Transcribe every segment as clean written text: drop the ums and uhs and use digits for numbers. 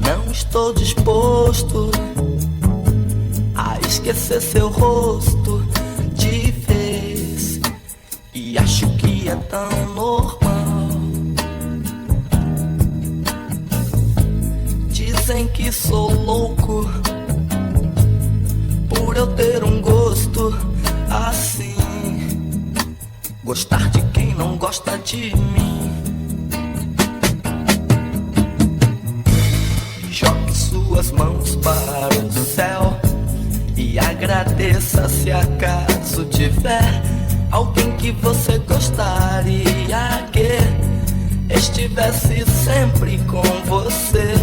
Não estou disposto a esquecer seu rosto de vez, e acho que é tão normal. Dizem que sou louco por eu ter um gosto assim, gostar de quem não gosta de mim. Jogue suas mãos para o céu e agradeça se acaso tiver alguém que você gostaria que estivesse sempre com você,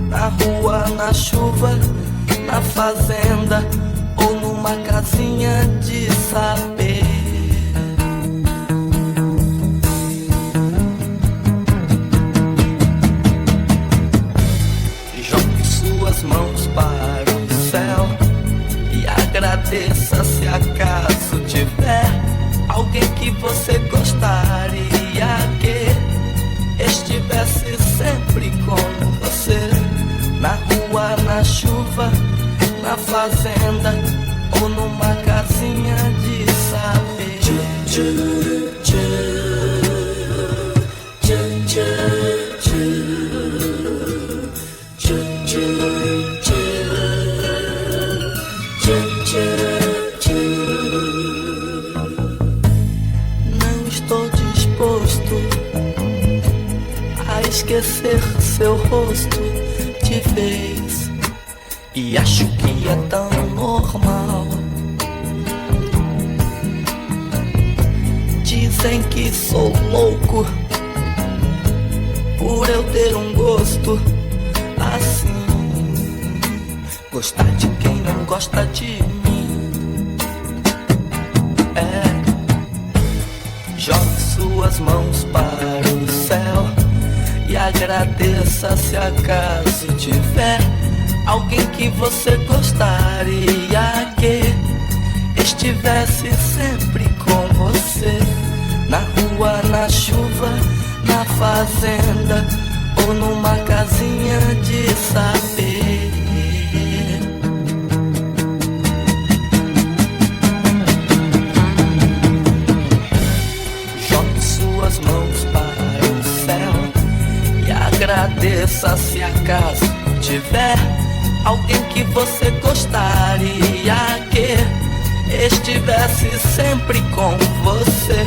na rua, na chuva, na fazenda ou numa casinha de saber. Jogue suas mãos para o céu e agradeça se acaso tiver alguém que você gostaria que estivesse sempre com você, na rua, na chuva, na fazenda ou numa casinha de saber. Não estou disposto a esquecer seu rosto de vez, e acho que é tão normal. Dizem que sou louco por eu ter um gosto assim, gostar de quem não gosta de mim. Jogue suas mãos para o céu e agradeça se acaso tiver alguém que você gostaria que estivesse sempre com você, na rua, na chuva, na fazenda ou numa casinha de saber. Jogue suas mãos para o céu e agradeça se acaso tiver alguém que você gostaria que estivesse sempre com você,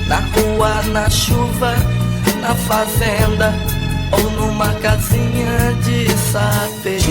na rua, na chuva, na fazenda ou numa casinha de saber.